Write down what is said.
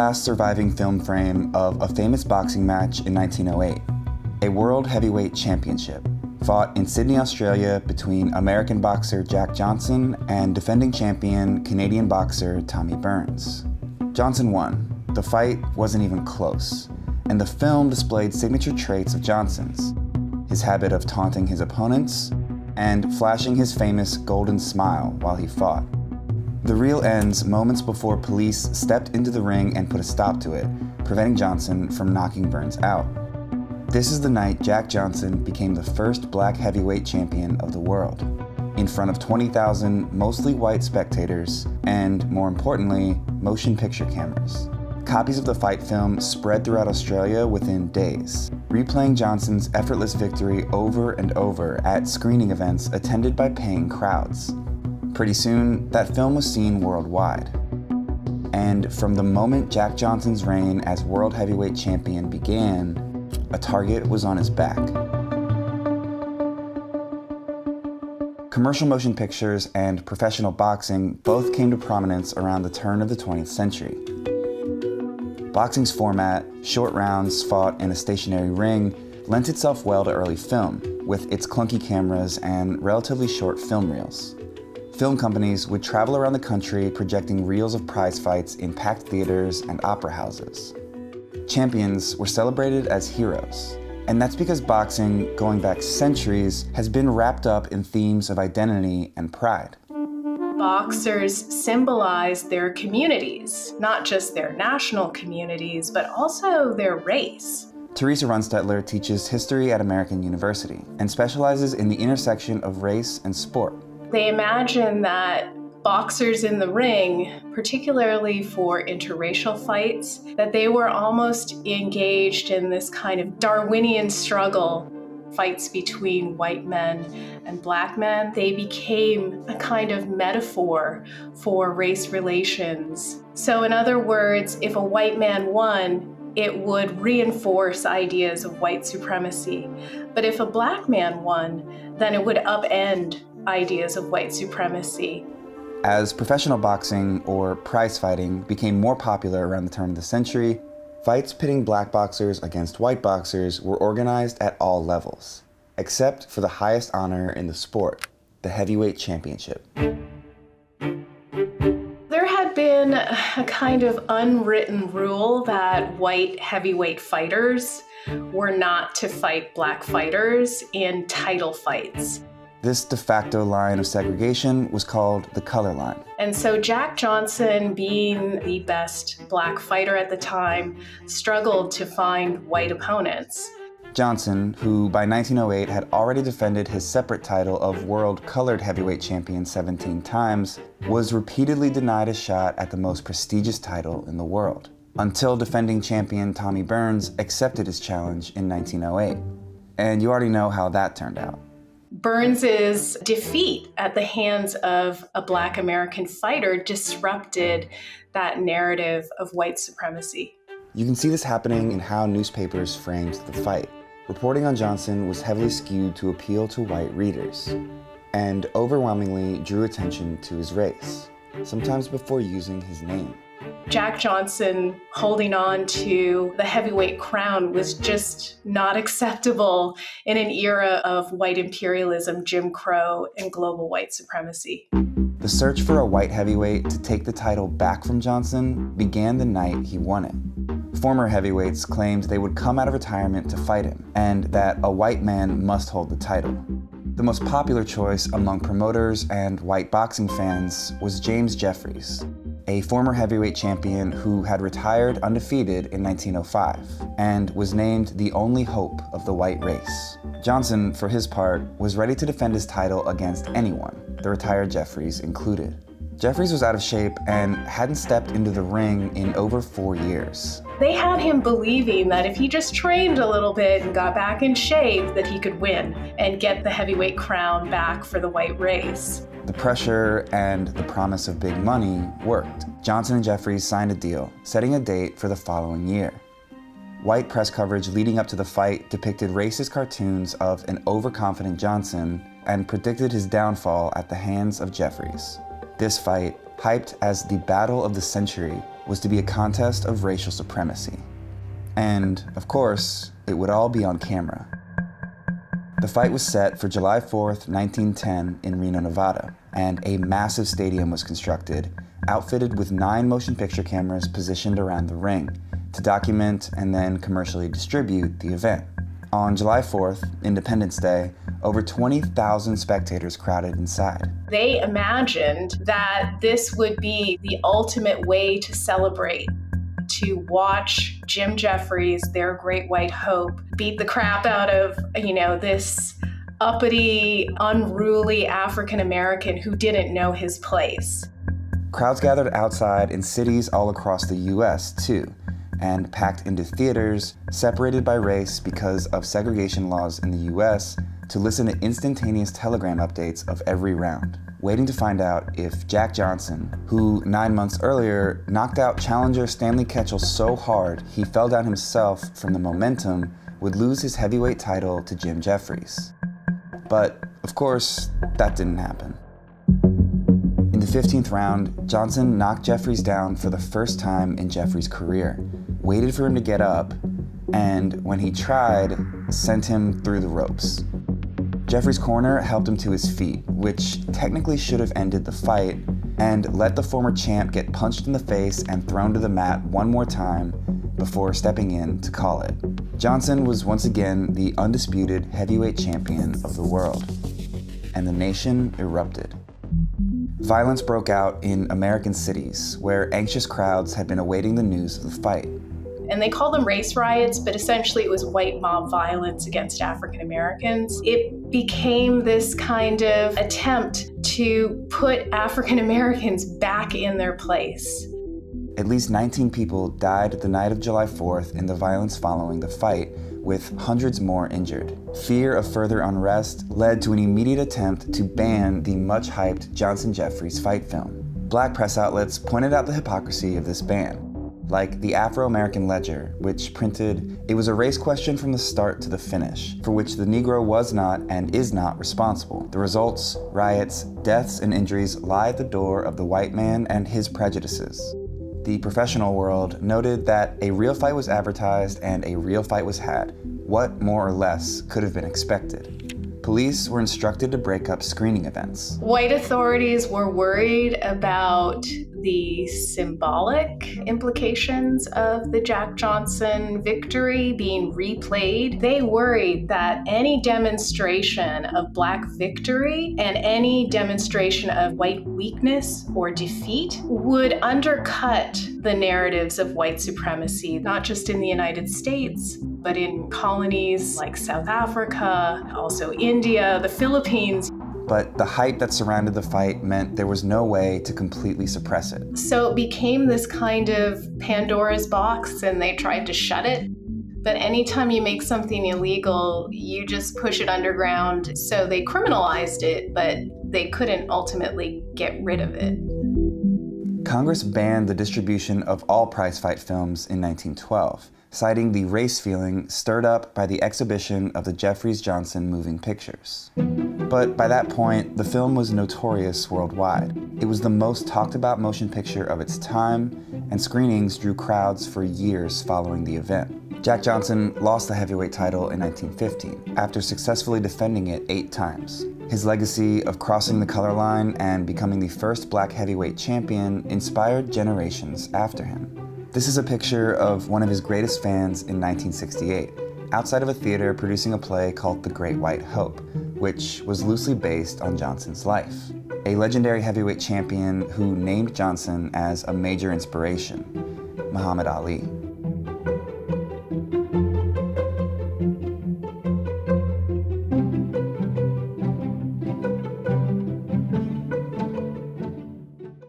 last surviving film frame of a famous boxing match in 1908, a World Heavyweight Championship, fought in Sydney, Australia between American boxer Jack Johnson and defending champion Canadian boxer Tommy Burns. Johnson won. The fight wasn't even close, and the film displayed signature traits of Johnson's: his habit of taunting his opponents and flashing his famous golden smile while he fought. The reel ends moments before police stepped into the ring and put a stop to it, preventing Johnson from knocking Burns out. This is the night Jack Johnson became the first black heavyweight champion of the world, in front of 20,000 mostly white spectators and, more importantly, motion picture cameras. Copies of the fight film spread throughout Australia within days, replaying Johnson's effortless victory over and over at screening events attended by paying crowds. Pretty soon, that film was seen worldwide. And from the moment Jack Johnson's reign as World Heavyweight Champion began, a target was on his back. Commercial motion pictures and professional boxing both came to prominence around the turn of the 20th century. Boxing's format, short rounds fought in a stationary ring, lent itself well to early film, with its clunky cameras and relatively short film reels. Film companies would travel around the country projecting reels of prize fights in packed theaters and opera houses. Champions were celebrated as heroes, and that's because boxing, going back centuries, has been wrapped up in themes of identity and pride. Boxers symbolize their communities, not just their national communities, but also their race. Teresa Runstetler teaches history at American University and specializes in the intersection of race and sport. They imagine that boxers in the ring, particularly for interracial fights, that they were almost engaged in this kind of Darwinian struggle, fights between white men and black men. They became a kind of metaphor for race relations. So in other words, if a white man won, it would reinforce ideas of white supremacy. But if a black man won, then it would upend ideas of white supremacy. As professional boxing, or prize fighting, became more popular around the turn of the century, fights pitting black boxers against white boxers were organized at all levels, except for the highest honor in the sport, the heavyweight championship. There had been a kind of unwritten rule that white heavyweight fighters were not to fight black fighters in title fights. This de facto line of segregation was called the color line. And so Jack Johnson, being the best black fighter at the time, struggled to find white opponents. Johnson, who by 1908 had already defended his separate title of World Colored Heavyweight Champion 17 times, was repeatedly denied a shot at the most prestigious title in the world, until defending champion Tommy Burns accepted his challenge in 1908. And you already know how that turned out. Burns's defeat at the hands of a black American fighter disrupted that narrative of white supremacy. You can see this happening in how newspapers framed the fight. Reporting on Johnson was heavily skewed to appeal to white readers, and overwhelmingly drew attention to his race, sometimes before using his name. Jack Johnson holding on to the heavyweight crown was just not acceptable in an era of white imperialism, Jim Crow, and global white supremacy. The search for a white heavyweight to take the title back from Johnson began the night he won it. Former heavyweights claimed they would come out of retirement to fight him, and that a white man must hold the title. The most popular choice among promoters and white boxing fans was James Jeffries, a former heavyweight champion who had retired undefeated in 1905 and was named the only hope of the white race. Johnson, for his part, was ready to defend his title against anyone, the retired Jeffries included. Jeffries was out of shape and hadn't stepped into the ring in over 4 years. They had him believing that if he just trained a little bit and got back in shape, that he could win and get the heavyweight crown back for the white race. The pressure and the promise of big money worked. Johnson and Jeffries signed a deal, setting a date for the following year. White press coverage leading up to the fight depicted racist cartoons of an overconfident Johnson and predicted his downfall at the hands of Jeffries. This fight, hyped as the battle of the century, was to be a contest of racial supremacy. And, of course, it would all be on camera. The fight was set for July 4th, 1910 in Reno, Nevada, and a massive stadium was constructed, outfitted with 9 motion picture cameras positioned around the ring to document and then commercially distribute the event. On July 4th, Independence Day, over 20,000 spectators crowded inside. They imagined that this would be the ultimate way to celebrate, to watch Jim Jeffries, their great white hope, beat the crap out of, this uppity, unruly African American who didn't know his place. Crowds gathered outside in cities all across the US, too, and packed into theaters separated by race because of segregation laws in the US to listen to instantaneous telegram updates of every round, waiting to find out if Jack Johnson, who 9 months earlier knocked out challenger Stanley Ketchel so hard he fell down himself from the momentum, would lose his heavyweight title to Jim Jeffries. But, of course, that didn't happen. In the 15th round, Johnson knocked Jeffries down for the first time in Jeffries' career, waited for him to get up, and when he tried, sent him through the ropes. Jeffries' corner helped him to his feet, which technically should have ended the fight, and let the former champ get punched in the face and thrown to the mat one more time before stepping in to call it. Johnson was once again the undisputed heavyweight champion of the world, and the nation erupted. Violence broke out in American cities, where anxious crowds had been awaiting the news of the fight. And they call them race riots, but essentially it was white mob violence against African Americans. It became this kind of attempt to put African Americans back in their place. At least 19 people died the night of July 4th in the violence following the fight, with hundreds more injured. Fear of further unrest led to an immediate attempt to ban the much-hyped Johnson-Jeffries fight film. Black press outlets pointed out the hypocrisy of this ban, like the Afro-American Ledger, which printed, "It was a race question from the start to the finish, for which the Negro was not and is not responsible. The results, riots, deaths, and injuries lie at the door of the white man and his prejudices." The professional world noted that a real fight was advertised and a real fight was had. What more or less could have been expected? Police were instructed to break up screening events. White authorities were worried about the symbolic implications of the Jack Johnson victory being replayed. They worried that any demonstration of Black victory and any demonstration of white weakness or defeat would undercut the narratives of white supremacy, not just in the United States, but in colonies like South Africa, also India, the Philippines. But the hype that surrounded the fight meant there was no way to completely suppress it. So it became this kind of Pandora's box, and they tried to shut it. But anytime you make something illegal, you just push it underground. So they criminalized it, but they couldn't ultimately get rid of it. Congress banned the distribution of all prize fight films in 1912, citing the race feeling stirred up by the exhibition of the Jeffries-Johnson moving pictures. But by that point, the film was notorious worldwide. It was the most talked about motion picture of its time, and screenings drew crowds for years following the event. Jack Johnson lost the heavyweight title in 1915, after successfully defending it 8 times. His legacy of crossing the color line and becoming the first Black heavyweight champion inspired generations after him. This is a picture of one of his greatest fans in 1968, outside of a theater producing a play called The Great White Hope, which was loosely based on Johnson's life. A legendary heavyweight champion who named Johnson as a major inspiration, Muhammad Ali.